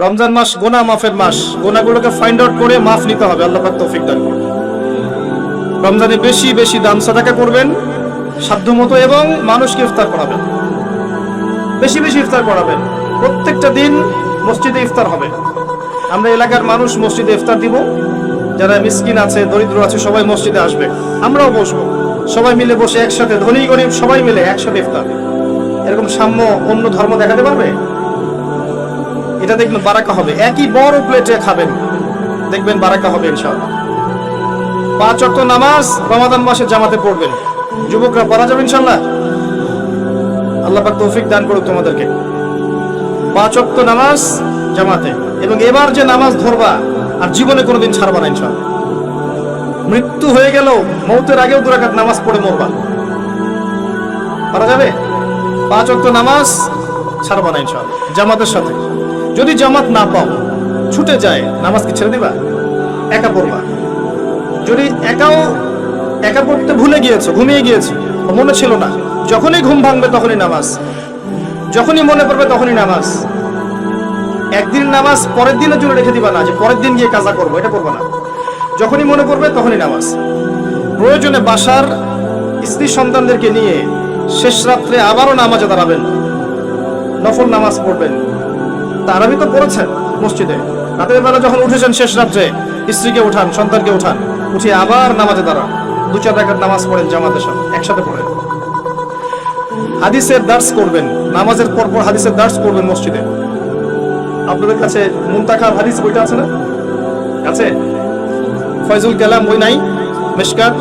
রমজান মাস গুনাহ মাফের মাস, গুনাহগুলোকে find out করে মাফ নিতে হবে। আল্লাহ পাক তৌফিক দান করুন। রমজানে বেশি বেশি দান সাদাকা করবেন সাধ্যমতো, এবং মানুষকে ইফতার করাবেন, বেশি বেশি ইফতার করাবেন। প্রত্যেকটা দিন মসজিদে ইফতার হবে। আমরা এলাকার মানুষ মসজিদে ইফতার দিব। যারা মিসকিন আছে, দরিদ্র আছে, সবাই মসজিদে আসবে, আমরাও বসবো, সবাই মিলে বসে একসাথে, ধনী গরিব সবাই মিলে একসাথে ইফতার। এরকম সাম্য অন্য ধর্ম দেখাতে পারবে? এটা দেখবেন বারাকা হবে। একই বড় প্লেটে খাবেন, দেখবেন বারাকা হবে ইনশাআল্লাহ। 5 ওয়াক্ত নামাজ রমাদান মাসে জামাতে পড়বেন। যুবকরা পড়া যাবে ইনশাআল্লাহ। আল্লাহ পাক তৌফিক দান করুক তোমাদেরকে। 5 ওয়াক্ত নামাজ জামাতে, এবং এবার যে নামাজ ধরবা আর জীবনে কোনোদিন ছাড়বা না ইনশাআল্লাহ। মৃত্যু হয়ে গেল, মৌতের আগেও 2 রাকাত নামাজ পড়ে মরবা। পারা যাবে? 5 ওয়াক্ত নামাজ ছাড়বা না ইনশাআল্লাহ, জামাতের সাথে। যদি জামাত না পাও, ছুটে যায়, নামাজ কি ছেড়ে দিবা? একা পড়বা। যদি একা পড়তে ভুলে গিয়েছো, ঘুমিয়ে গিয়েছো, মনে ছিল না, যখনই ঘুম ভাঙবে তখনই নামাজ, যখনই মনে পড়বে তখনই নামাজ। একদিন নামাজ পরের দিনের জন্য রেখে দিবা না, যে পরের দিন গিয়ে কাজা করবো, এটা করবো না। যখনই মনে পড়বে তখনই নামাজ। প্রয়োজনে বাসার স্ত্রী সন্তানদেরকে নিয়ে শেষ রাত্রে আবারও নামাজে দাঁড়াবেন, নফল নামাজ পড়বেন। তারাবি তো পড়েছেন মসজিদে, রাতের বেলা যখন উঠেছেন শেষ রাত্রে, স্ত্রীকে উঠান, সন্তানকে উঠান, উঠিয়ে আবার নামাজে দাঁড়ান, 2-4 রাকাত নামাজ পড়েন জামাতের সাথে, একসাথে পড়েন। হাদিসের দার্স করবেন, নামাজের পর পর হাদিসের দার্স করবেন মসজিদে। আপনাদের কাছে মুনতাখাব হাদিস বইটা আছে না? আছে? ফয়জুল কালাম বই নাই? মিশকাত,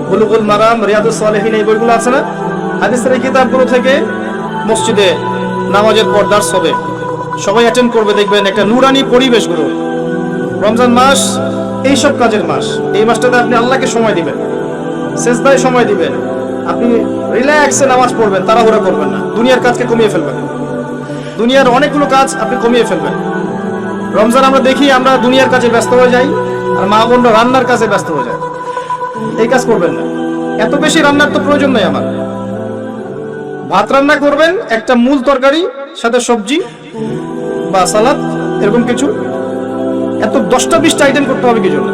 বুলুগুল মারাম, রিয়াদুস সালেহিন, এই বইগুলো আছে না? হাদিসের এই কিতাবগুলো থেকে মসজিদে নামাজের পর দার্স হবে, সবাই অ্যাটেন্ড করবে, দেখবেন একটা নুরানি পরিবেশ গুলো। রমজান মাস এইসব কাজের মাস। এই মাসটাতে আপনি আল্লাহকে সময় দিবেন, সেজদায় সময় দিবেন, আপনি রিল্যাক্সে নামাজ পড়বেন, তাড়াহুড়া করবেন না, দুনিয়ার কাজকে কমিয়ে ফেলবেন, দুনিয়ার অনেকগুলো কাজ আপনি কমিয়ে ফেলবেন। রমজান আমরা দেখি আমরা দুনিয়ার কাজে ব্যস্ত হয়ে যাই, আর মা বোনরা রান্নার কাজে ব্যস্ত হয়ে যায়। এই কাজ করবেন না। এত বেশি রান্নার তো প্রয়োজন নেই আমার। ভাত রান্না করবেন, একটা মূল তরকারি, সাথে সবজি বা সালাদ, এরকম কিছু। এত 10টা-20টা আইটেম করতে হবে কি জন্য?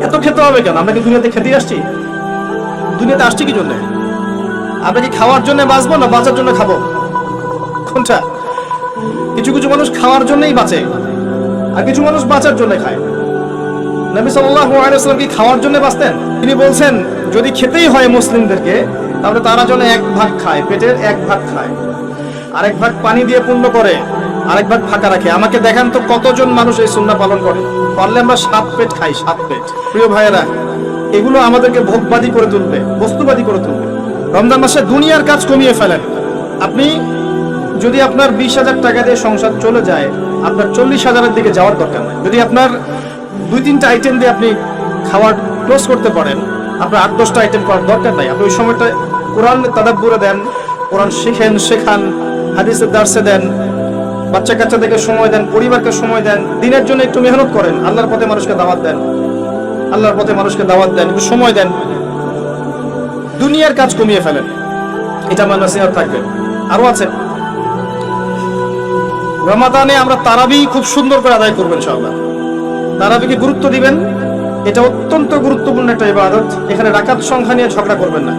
এত খেতে হবে কেন? আমরা কি দুনিয়াতে খেতে আসছি? দুনিয়াতে আসছি কি জন্য? আমরা কি খাওয়ার জন্য বাঁচবো, না বাঁচার জন্য খাবো? কোনটা? কিছু কিছু মানুষ খাওয়ার জন্যই বাঁচে, আর কিছু মানুষ বাঁচার জন্য খায়। নবী সাল্লাল্লাহু আলাইহি ওয়াসাল্লাম কি খাওয়ার জন্য বাঁচতেন? তিনি বলছেন, যদি খেতেই হয় মুসলিমদেরকে, তাহলে তারা যেন 1 ভাগ খায়, পেটের 1 ভাগ খায়, আরেক ভাগ পানি দিয়ে পূর্ণ করে, আরেক ভাগ ফাঁকা রাখে। আমাকে দেখান তো কতজন মানুষ এই সুন্নাহ পালন করে? পারলে আমরা 7 পেট খাই, 7 পেট। প্রিয় ভাইয়েরা, এগুলো আমাদেরকে ভোগবাদী করে তুলবে, বস্তুবাদী করে তুলবে। রমজান মাসে দুনিয়ার কাজ কমিয়ে ফেলেন। আপনি যদি আপনার 20,000 টাকা দিয়ে সংসার চলে যায়, আপনার 40,000-এর দিকে যাওয়ার দরকার নেই। যদি আপনার 2-3টা আইটেম দিয়ে আপনি খাওয়ার ক্লোজ করতে পারেন, আপনার 8-10টা আইটেম করার দরকার নাই। আপনি ওই সময়টা কোরআন তাদাব্বুরে দেন, কোরআন শেখান, হাদিসের দার্সে দেন, বাচ্চা কাচ্চাদেরকে সময় দেন, পরিবারকে সময় দেন, দিনের জন্য একটু মেহনত করেন, আল্লাহর পথে মানুষকে দাওয়াত দেন, একটু সময় দেন। দুনিয়ার কাজ কমিয়ে ফেলেন, এটা আমার নসিহত থাকবে। আরো আছে, রমাদানে আমরা তারাবি খুব সুন্দর করে আদায় করবেন ইনশাআল্লাহ। তারাবিকে গুরুত্ব দিবেন, এটা অত্যন্ত গুরুত্বপূর্ণ একটা ইবাদত। এখানে রাকাত সংখ্যা নিয়ে ঝগড়া করবেন না,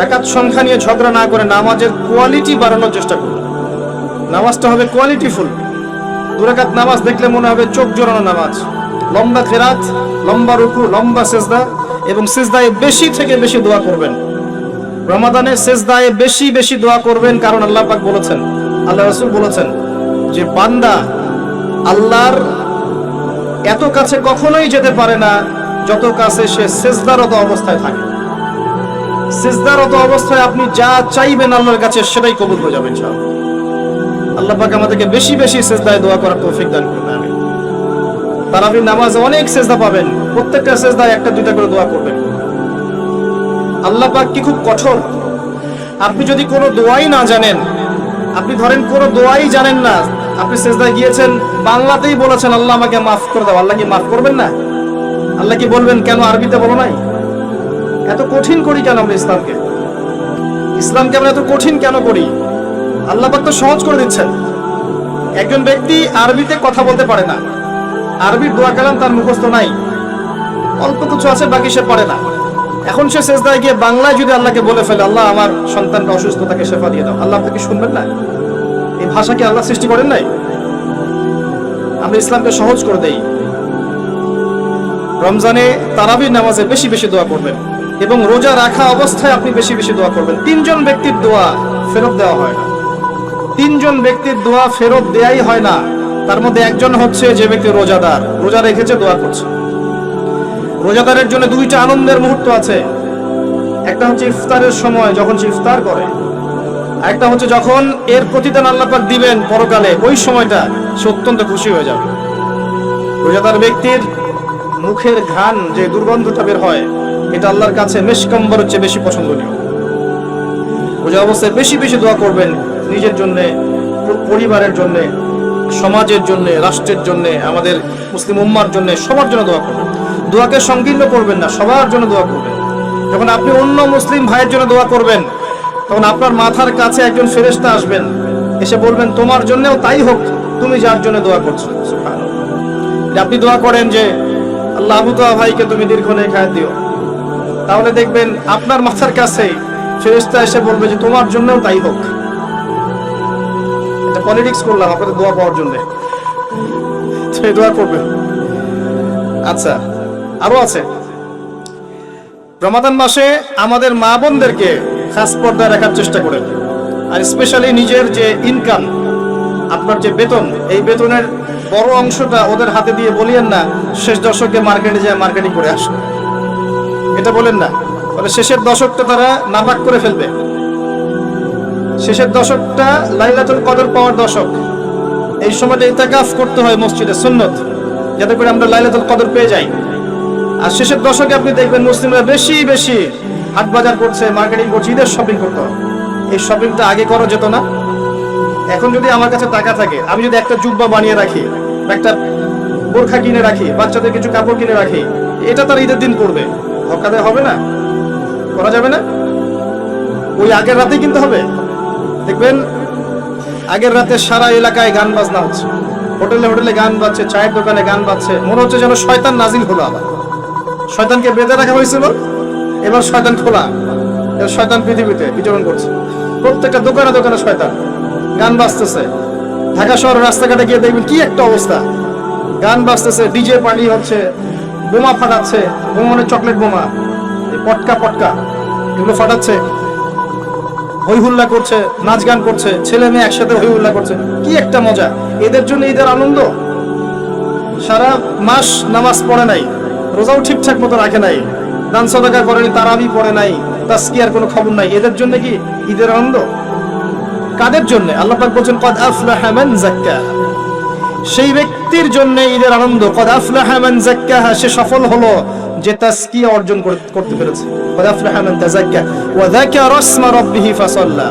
রাকাত সংখ্যা নিয়ে ঝগড়া না করে নামাজের কোয়ালিটি বাড়ানোর চেষ্টা করুন। নামাজটা হবে কোয়ালিটিফুল। 2 রাকাত নামাজ দেখলে মনে হবে চোখ জোড়ানো নামাজ, লম্বা কেরাত, লম্বা রুকু, লম্বা সেজদা, এবং সেজদায় বেশি থেকে বেশি দোয়া করবেন। রমাদানে সেজদায় বেশি বেশি দোয়া করবেন, কারণ আল্লাহ পাক বলেছেন, আল্লাহ রাসূল বলেছেন যে বান্দা আল্লাহর এত কাছে কখনোই যেতে পারে না যত কাছে সে সেজদারত অবস্থায় থাকে। সেজদারত অবস্থায় আপনি যা চাইবেন আল্লাহর কাছে সেটাই কবুল হয়ে যাবে ইনশাআল্লাহ। আল্লাহ পাক আমাদেরকে বেশি বেশি সেজদায় দোয়া করার তৌফিক দান করুন। আমিন। তারাবির নামাজে অনেক সেজদা পাবেন, প্রত্যেকটা সেজদায় 1টা-2টা করে দোয়া করবেন। আল্লাহ পাক কি খুব কঠোর? আপনি যদি কোনো দোয়াই না জানেন, আপনি ধরেন কোনো দোয়াই জানেন না, আপনি সেজদায় গিয়েছেন, বাংলাতেই বলেছেন আল্লাহ আমাকে মাফ করে দাও, আল্লাহ কি মাফ করবেন না? আল্লাহ কি বলবেন কেন আরবিতে বলো নাই? এত কঠিন করি কেন আমরা ইসলামকে আমরা এত কঠিন কেন করি? আল্লাহ পাক তো সহজ করে দিচ্ছেন। একজন ব্যক্তি আরবিতে কথা বলতে পারে না, আরবির দোয়া কালাম তার মুখস্থ নাই, অল্প কিছু আছে, বাকি সে পারে না। এখন সে সেজদায় গিয়ে বাংলায় যদি আল্লাহকে বলে ফেলে, আল্লাহ আমার সন্তানটা অসুস্থ, তাকে শেফা দিয়ে দাও, আল্লাহ আপনাকে শুনবেন না? এই ভাষা কি আল্লাহ সৃষ্টি করেন নাই? আমরা ইসলামকে সহজ করে দেই। রমজানে তারাবির নামাজে বেশি বেশি দোয়া করবেন এবং রোজা রাখা অবস্থায় আপনি বেশি বেশি দোয়া করবেন। 3 জন ব্যক্তির দোয়া ফেরত দেওয়া হয় না, 3 জন ব্যক্তির দোয়া ফেরত দেয়াই হয় না। তার মধ্যে একজন হচ্ছে যে ব্যক্তি রোজাদার, রোজা রেখেছে, দোয়া করছে। রোজাদারের জন্য 2টা আনন্দের মুহূর্ত আছে। একটা হচ্ছে ইফতারের সময়, যখন সে ইফতার করে, একটা হচ্ছে যখন এর প্রতিদান আল্লাহ পাক দিবেন পরকালে, ওই সময়টা সে অত্যন্ত খুশি হয়ে যাবে। রোজাদার ব্যক্তির মুখের ঘ্রাণ, যে দুর্গন্ধটা বের হয়, এটা আল্লাহর কাছে মেশকাম্বর হচ্ছে বেশি পছন্দনীয়। রোজা অবস্থায় বেশি বেশি দোয়া করবেন, নিজের জন্যে, পরিবারের জন্যে, সমাজের জন্যে, রাষ্ট্রের জন্যে, আমাদের মুসলিম উম্মার জন্যে, সবার জন্য দোয়া করবেন। দোয়াকে সংকীর্ণ করবেন না, সবার জন্য দোয়া করবেন। যখন আপনি অন্য মুসলিম ভাইয়ের জন্য দোয়া করবেন, তখন আপনার মাথার কাছে একজন ফেরেশতা আসবেন, এসে বলবেন তোমার জন্যও তাই হোক, তুমি যার জন্য দোয়া করছো। সুবহানাল্লাহ। আপনি দোয়া করেন যে আল্লাহ আবু তাওয়া ভাইকে তুমি দীর্ঘনেক হায়াত দিও, তাহলে দেখবেন আপনার মাথার কাছে ফেরেশতা এসে বলবে যে তোমার জন্যও তাই হোক। এটা পলিটিক্স করলাম আপনাদের দোয়া পাওয়ার জন্য, সেই দোয়া করবেন। আচ্ছা, আরো আছে। রমাদান মাসে আমাদের মা বোনদেরকে খাস পর্দায় রাখার চেষ্টা করেন, আর স্পেশালি নিজের যে ইনকাম, আপনার যে বেতন, এই বেতনের বড় অংশটা ওদের হাতে দিয়ে বলিয়েন না শেষ দশকে মার্কেটে যায় মার্কেটিং করে আসুন, এটা বলেন না। ফলে শেষের দশকটা তারা নাপাক করে ফেলবে। শেষের দশকটা লাইলাতুল কদর পাওয়ার দশক। এই সময়টা ইতিকাফ করতে হয় মসজিদে, সুন্নত, যাতে করে আমরা লাইলাতুল কদর পেয়ে যাই। আর শেষের দশকে আপনি দেখবেন মুসলিমরা বেশি বেশি হাট বাজার করছে, মার্কেটিং করছে, ঈদের শপিং করতে হয়। এই শপিংটা আগে করা যেত না? এখন যদি আমার কাছে টাকা থাকে, আমি যদি একটা জুব্বা বানিয়ে রাখি, একটা বোরখা কিনে রাখি, বাচ্চাদের কিছু কাপড় কিনে রাখি, এটা তার ঈদের দিন করবে, হকাতে হবে না? করা যাবে না? ওই আগের রাতেই কিনতে হবে। দেখবেন আগের রাতে সারা এলাকায় গান বাজনা হচ্ছে, হোটেলে হোটেলে গান বাজছে, চায়ের দোকানে গান বাজছে, মনে হচ্ছে যেন শয়তান নাজিল হলো। আবার শয়তানকে বেঁধে রাখা হয়েছিল, এবার শয়তান খোলা, শয়তান পৃথিবীতে বিচরণ করছে। প্রত্যেকটা দোকানে দোকানে শয়তান, গান বাজতেছে। ঢাকা শহরের রাস্তাঘাটে গিয়ে দেখবেন কি একটা অবস্থা, গান বাজতেছে, ডিজে পার্টি হচ্ছে, বোমা ফাটাচ্ছে, বোমা মানে চকলেট বোমা, পটকা পটকা এগুলো ফাটাচ্ছে, হই হুল্লা করছে, নাচ গান করছে, ছেলে মেয়ে একসাথে হই হুল্লা করছে। কি একটা মজা! এদের জন্য ঈদের আনন্দ। সারা মাস নামাজ পড়ে নাই, রোজাও ঠিকঠাক মতো রাখে নাই, দান সদকা করেনি, তারাবি পড়ে নাই, তাসকিয়ার কোনো খবর নাই। এদের জন্য কি ঈদের আনন্দ? কাদের জন্য? আল্লাহ পাক বলছেন কদ আফলাহা মান যাক্কাহা, সেই ব্যক্তির জন্য ঈদের আনন্দ। কদ আফলাহা মান যাক্কাহা, সে সফল হলো যে তাসকিয়া অর্জন করতে পেরেছে। কদ আফলাহা মান তাযাক্কা ওয়া যাকারা ইসমা রাব্বিহি ফাসাল্লা,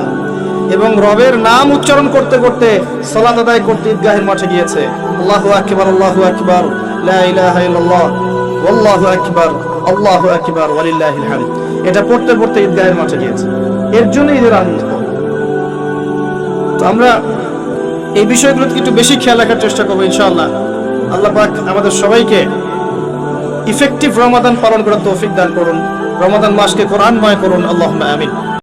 এবং রবের নাম উচ্চারণ করতে করতে সালাত আদায় করতে ঈদগাহের মাঠে গিয়েছে। আল্লাহু আকবার, আল্লাহু আকবার, লা ইলাহা ইল্লাল্লাহ, আল্লাহু আকবার, আল্লাহু আকবার, ওয়ালিল্লাহিল হামদ, এটা পড়তে পড়তে ঈদগাহের মাঠে গিয়েছে। এর জন্য ঈদের আনন্দ। তো আমরা এই বিষয়গুলোতে একটু বেশি খেয়াল রাখার চেষ্টা করবো ইনশাআল্লাহ। আল্লাহ পাক আমাদের সবাইকে ইফেক্টিভ রমাদান পালন করার তৌফিক দান করুন, রমাদান মাসকে কোরআনময় করুন। আল্লাহুম্মা আমিন।